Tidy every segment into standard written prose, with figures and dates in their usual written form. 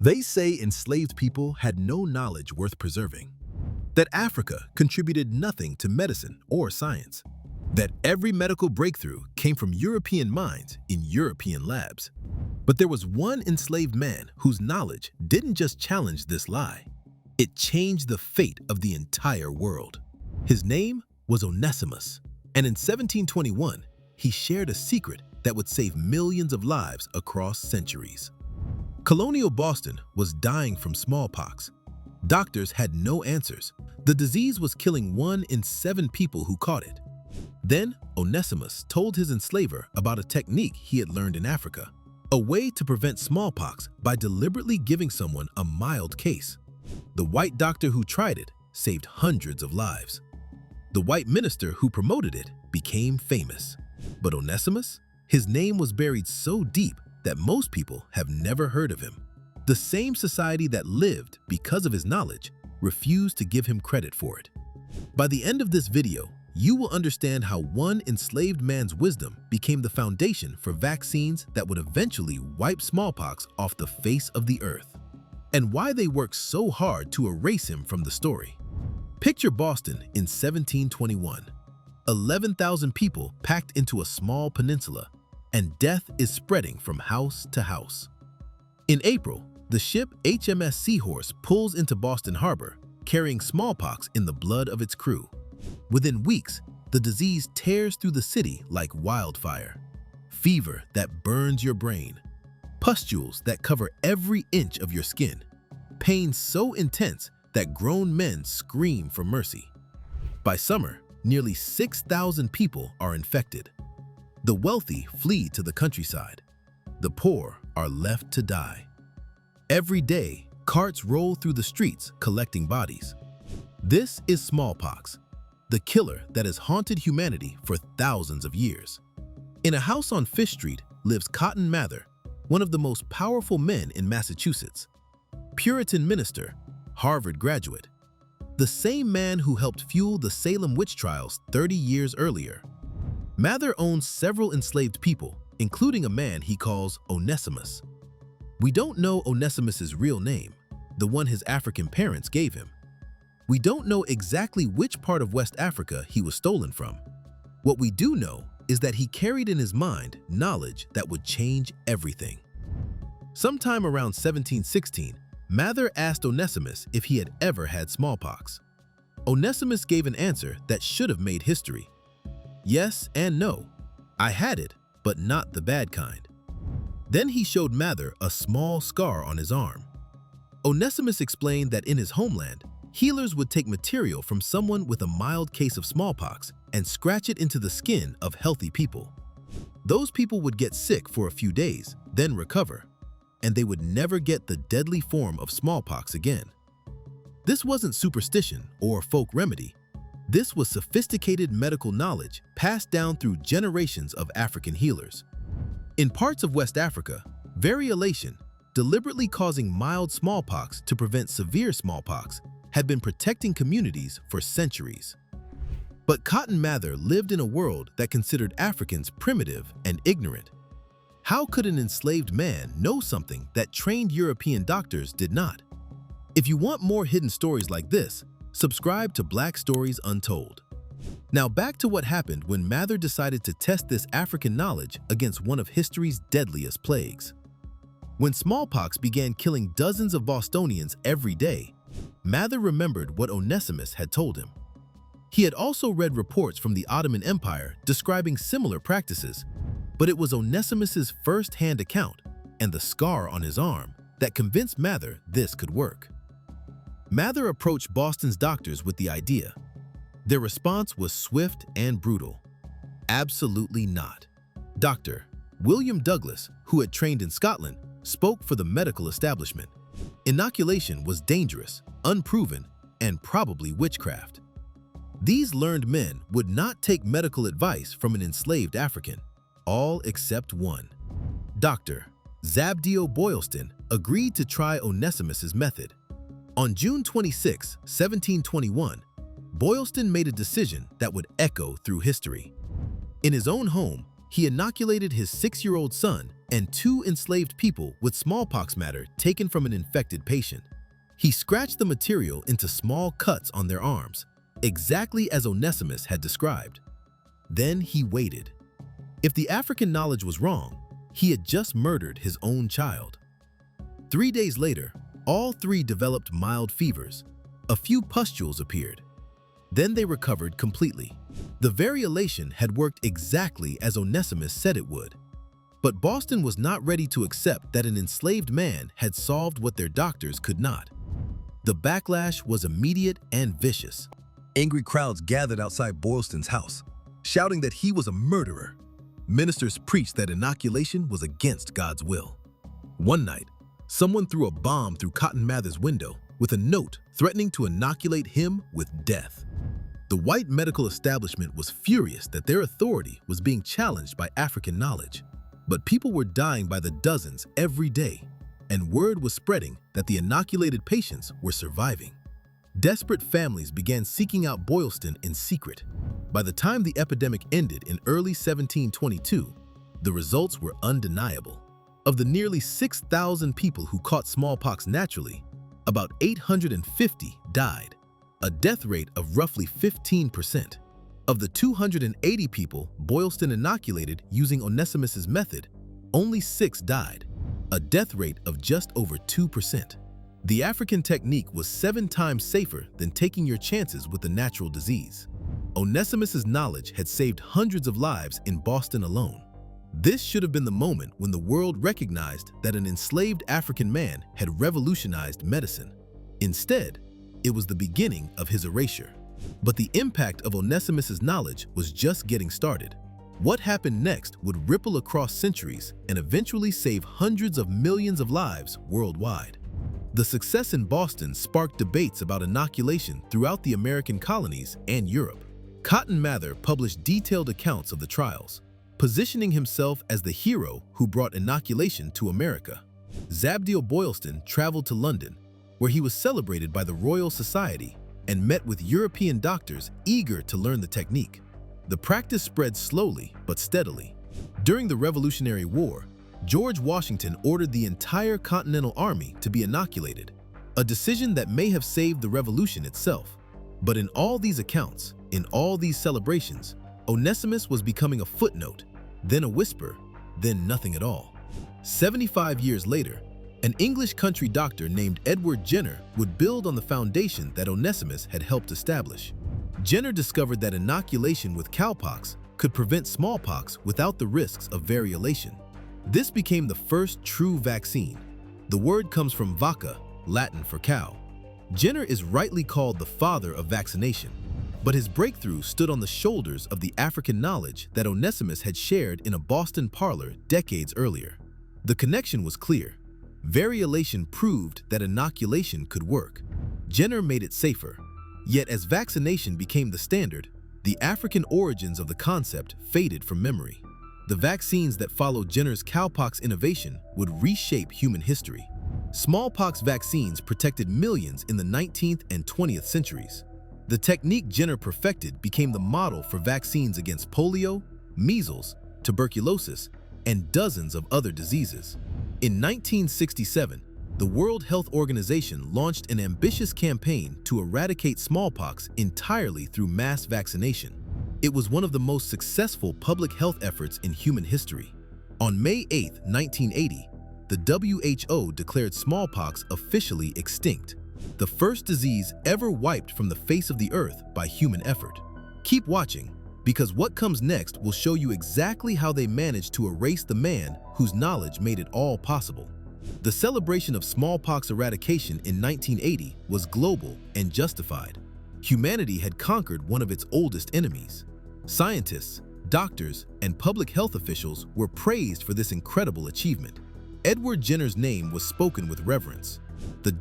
They say enslaved people had no knowledge worth preserving, that Africa contributed nothing to medicine or science, that every medical breakthrough came from European minds in European labs. But there was one enslaved man whose knowledge didn't just challenge this lie. It changed the fate of the entire world. His name was Onesimus, and in 1721, he shared a secret that would save millions of lives across centuries. Colonial Boston was dying from smallpox. Doctors had no answers. The disease was killing 1 in 7 people who caught it. Then Onesimus told his enslaver about a technique he had learned in Africa, a way to prevent smallpox by deliberately giving someone a mild case. The white doctor who tried it saved hundreds of lives. The white minister who promoted it became famous. But Onesimus? His name was buried so deep that most people have never heard of him. The same society that lived because of his knowledge refused to give him credit for it. By the end of this video, you will understand how one enslaved man's wisdom became the foundation for vaccines that would eventually wipe smallpox off the face of the earth, and why they worked so hard to erase him from the story. Picture Boston in 1721. 11,000 people packed into a small peninsula, and death is spreading from house to house. In April, the ship HMS Seahorse pulls into Boston Harbor, carrying smallpox in the blood of its crew. Within weeks, the disease tears through the city like wildfire. Fever that burns your brain, pustules that cover every inch of your skin, pain so intense that grown men scream for mercy. By summer, nearly 6,000 people are infected. The wealthy flee to the countryside. The poor are left to die. Every day, carts roll through the streets collecting bodies. This is smallpox, the killer that has haunted humanity for thousands of years. In a house on Fish Street lives Cotton Mather, one of the most powerful men in Massachusetts. Puritan minister, Harvard graduate, the same man who helped fuel the Salem witch trials 30 years earlier. Mather owns several enslaved people, including a man he calls Onesimus. We don't know Onesimus's real name, the one his African parents gave him. We don't know exactly which part of West Africa he was stolen from. What we do know is that he carried in his mind knowledge that would change everything. Sometime around 1716, Mather asked Onesimus if he had ever had smallpox. Onesimus gave an answer that should have made history. Yes and no. I had it, but not the bad kind. Then he showed Mather a small scar on his arm. Onesimus explained that in his homeland, healers would take material from someone with a mild case of smallpox and scratch it into the skin of healthy people. Those people would get sick for a few days, then recover, and they would never get the deadly form of smallpox again. This wasn't superstition or folk remedy. This was sophisticated medical knowledge passed down through generations of African healers. In parts of West Africa, variolation, deliberately causing mild smallpox to prevent severe smallpox, had been protecting communities for centuries. But Cotton Mather lived in a world that considered Africans primitive and ignorant. How could an enslaved man know something that trained European doctors did not? If you want more hidden stories like this, subscribe to Black Stories Untold. Now back to what happened when Mather decided to test this African knowledge against one of history's deadliest plagues. When smallpox began killing dozens of Bostonians every day, Mather remembered what Onesimus had told him. He had also read reports from the Ottoman Empire describing similar practices, but it was Onesimus's first-hand account and the scar on his arm that convinced Mather this could work. Mather approached Boston's doctors with the idea. Their response was swift and brutal. Absolutely not. Dr. William Douglas, who had trained in Scotland, spoke for the medical establishment. Inoculation was dangerous, unproven, and probably witchcraft. These learned men would not take medical advice from an enslaved African, all except one. Dr. Zabdio Boylston agreed to try Onesimus's method. On June 26, 1721, Boylston made a decision that would echo through history. In his own home, He inoculated his 6-year-old son and 2 enslaved people with smallpox matter taken from an infected patient. He scratched the material into small cuts on their arms, exactly as Onesimus had described. Then he waited. If the African knowledge was wrong, he had just murdered his own child. 3 days later, all 3 developed mild fevers. A few pustules appeared. Then they recovered completely. The variolation had worked exactly as Onesimus said it would. But Boston was not ready to accept that an enslaved man had solved what their doctors could not. The backlash was immediate and vicious. Angry crowds gathered outside Boylston's house, shouting that he was a murderer. Ministers preached that inoculation was against God's will. One night, someone threw a bomb through Cotton Mather's window with a note threatening to inoculate him with death. The white medical establishment was furious that their authority was being challenged by African knowledge. But people were dying by the dozens every day, and word was spreading that the inoculated patients were surviving. Desperate families began seeking out Boylston in secret. By the time the epidemic ended in early 1722, the results were undeniable. Of the nearly 6,000 people who caught smallpox naturally, about 850 died, a death rate of roughly 15%. Of the 280 people Boylston inoculated using Onesimus's method, only 6 died, a death rate of just over 2%. The African technique was 7 times safer than taking your chances with a natural disease. Onesimus's knowledge had saved hundreds of lives in Boston alone. This should have been the moment when the world recognized that an enslaved African man had revolutionized medicine. Instead, it was the beginning of his erasure. But the impact of Onesimus's knowledge was just getting started. What happened next would ripple across centuries and eventually save hundreds of millions of lives worldwide. The success in Boston sparked debates about inoculation throughout the American colonies and Europe. Cotton Mather published detailed accounts of the trials, positioning himself as the hero who brought inoculation to America. Zabdiel Boylston traveled to London, where he was celebrated by the Royal Society and met with European doctors eager to learn the technique. The practice spread slowly but steadily. During the Revolutionary War, George Washington ordered the entire Continental Army to be inoculated, a decision that may have saved the revolution itself. But in all these accounts, in all these celebrations, Onesimus was becoming a footnote, then a whisper, then nothing at all. 75 years later, an English country doctor named Edward Jenner would build on the foundation that Onesimus had helped establish. Jenner discovered that inoculation with cowpox could prevent smallpox without the risks of variolation. This became the first true vaccine. The word comes from vacca, Latin for cow. Jenner is rightly called the father of vaccination, but his breakthrough stood on the shoulders of the African knowledge that Onesimus had shared in a Boston parlor decades earlier. The connection was clear. Variolation proved that inoculation could work. Jenner made it safer. Yet as vaccination became the standard, the African origins of the concept faded from memory. The vaccines that followed Jenner's cowpox innovation would reshape human history. Smallpox vaccines protected millions in the 19th and 20th centuries. The technique Jenner perfected became the model for vaccines against polio, measles, tuberculosis, and dozens of other diseases. In 1967, the World Health Organization launched an ambitious campaign to eradicate smallpox entirely through mass vaccination. It was one of the most successful public health efforts in human history. On May 8, 1980, the WHO declared smallpox officially extinct, the first disease ever wiped from the face of the earth by human effort. Keep watching, because what comes next will show you exactly how they managed to erase the man whose knowledge made it all possible. The celebration of smallpox eradication in 1980 was global and justified. Humanity had conquered one of its oldest enemies. Scientists, doctors, and public health officials were praised for this incredible achievement. Edward Jenner's name was spoken with reverence. The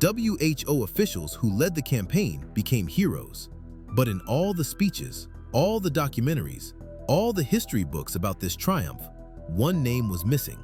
WHO officials who led the campaign became heroes. But in all the speeches, all the documentaries, all the history books about this triumph, one name was missing: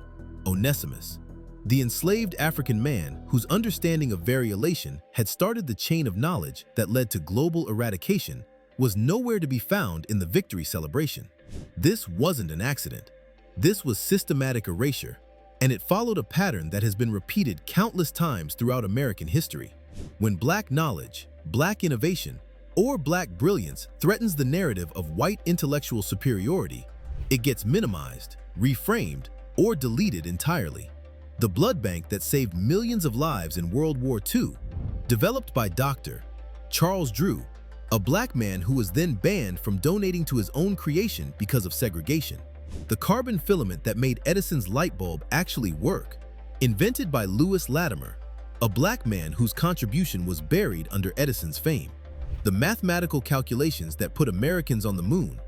Onesimus. The enslaved African man whose understanding of variolation had started the chain of knowledge that led to global eradication was nowhere to be found in the victory celebration. This wasn't an accident. This was systematic erasure, and it followed a pattern that has been repeated countless times throughout American history. When Black knowledge, Black innovation, or Black brilliance threatens the narrative of white intellectual superiority, it gets minimized, reframed, or deleted entirely. The blood bank that saved millions of lives in World War II, developed by Dr. Charles Drew, a Black man who was then banned from donating to his own creation because of segregation. The carbon filament that made Edison's light bulb actually work, invented by Lewis Latimer, a Black man whose contribution was buried under Edison's fame. The mathematical calculations that put Americans on the moon,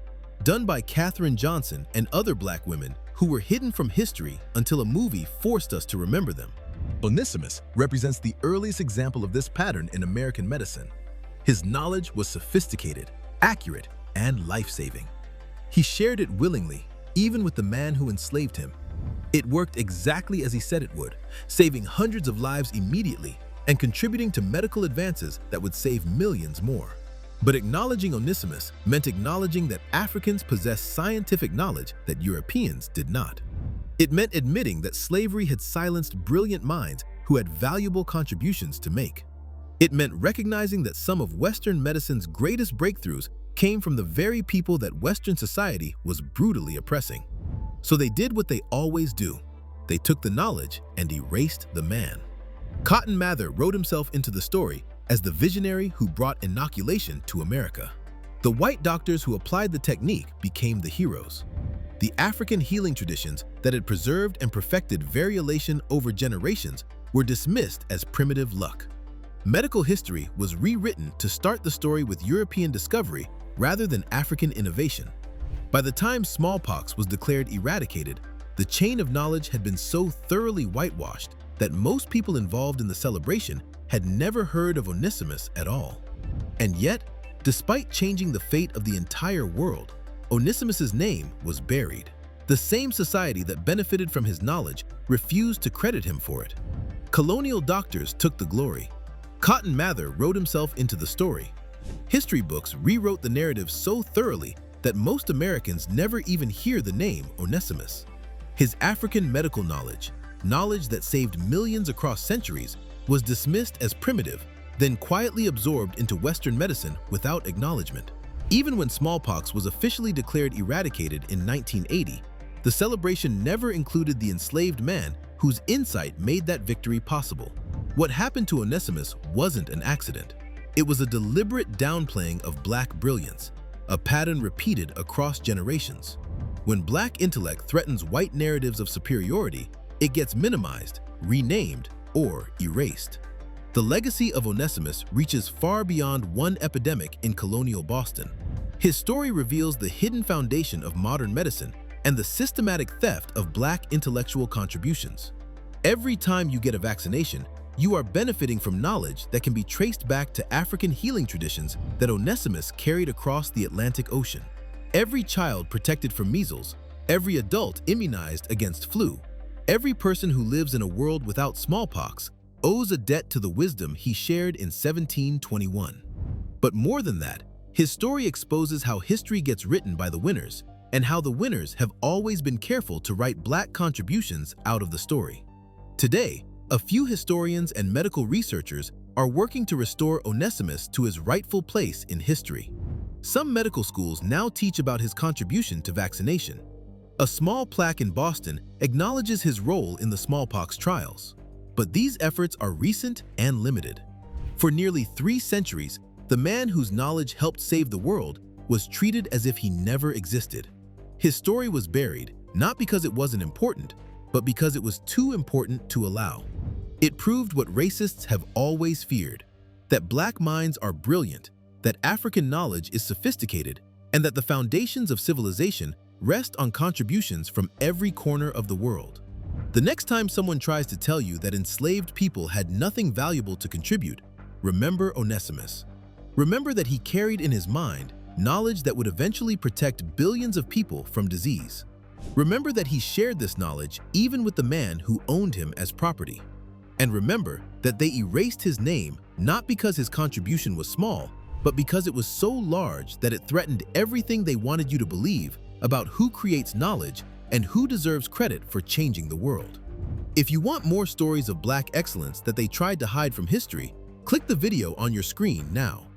done by Katherine Johnson and other Black women who were hidden from history until a movie forced us to remember them. Onesimus represents the earliest example of this pattern in American medicine. His knowledge was sophisticated, accurate, and life-saving. He shared it willingly, even with the man who enslaved him. It worked exactly as he said it would, saving hundreds of lives immediately and contributing to medical advances that would save millions more. But acknowledging Onesimus meant acknowledging that Africans possessed scientific knowledge that Europeans did not. It meant admitting that slavery had silenced brilliant minds who had valuable contributions to make. It meant recognizing that some of Western medicine's greatest breakthroughs came from the very people that Western society was brutally oppressing. So they did what they always do. They took the knowledge and erased the man. Cotton Mather wrote himself into the story as the visionary who brought inoculation to America. The white doctors who applied the technique became the heroes. The African healing traditions that had preserved and perfected variolation over generations were dismissed as primitive luck. Medical history was rewritten to start the story with European discovery rather than African innovation. By the time smallpox was declared eradicated, the chain of knowledge had been so thoroughly whitewashed that most people involved in the celebration had never heard of Onesimus at all. And yet, despite changing the fate of the entire world, Onesimus's name was buried. The same society that benefited from his knowledge refused to credit him for it. Colonial doctors took the glory. Cotton Mather wrote himself into the story. History books rewrote the narrative so thoroughly that most Americans never even hear the name Onesimus. His African medical knowledge, knowledge that saved millions across centuries, was dismissed as primitive, then quietly absorbed into Western medicine without acknowledgement. Even when smallpox was officially declared eradicated in 1980, the celebration never included the enslaved man whose insight made that victory possible. What happened to Onesimus wasn't an accident. It was a deliberate downplaying of Black brilliance, a pattern repeated across generations. When Black intellect threatens white narratives of superiority, it gets minimized, renamed, or erased. The legacy of Onesimus reaches far beyond one epidemic in colonial Boston. His story reveals the hidden foundation of modern medicine and the systematic theft of Black intellectual contributions. Every time you get a vaccination, you are benefiting from knowledge that can be traced back to African healing traditions that Onesimus carried across the Atlantic Ocean. Every child protected from measles, every adult immunized against flu, every person who lives in a world without smallpox owes a debt to the wisdom he shared in 1721. But more than that, his story exposes how history gets written by the winners and how the winners have always been careful to write Black contributions out of the story. Today, a few historians and medical researchers are working to restore Onesimus to his rightful place in history. Some medical schools now teach about his contribution to vaccination. A small plaque in Boston acknowledges his role in the smallpox trials. But these efforts are recent and limited. For nearly 3 centuries, the man whose knowledge helped save the world was treated as if he never existed. His story was buried, not because it wasn't important, but because it was too important to allow. It proved what racists have always feared, that Black minds are brilliant, that African knowledge is sophisticated, and that the foundations of civilization rest on contributions from every corner of the world. The next time someone tries to tell you that enslaved people had nothing valuable to contribute, remember Onesimus. Remember that he carried in his mind knowledge that would eventually protect billions of people from disease. Remember that he shared this knowledge even with the man who owned him as property. And remember that they erased his name not because his contribution was small, but because it was so large that it threatened everything they wanted you to believe about who creates knowledge and who deserves credit for changing the world. If you want more stories of Black excellence that they tried to hide from history, click the video on your screen now.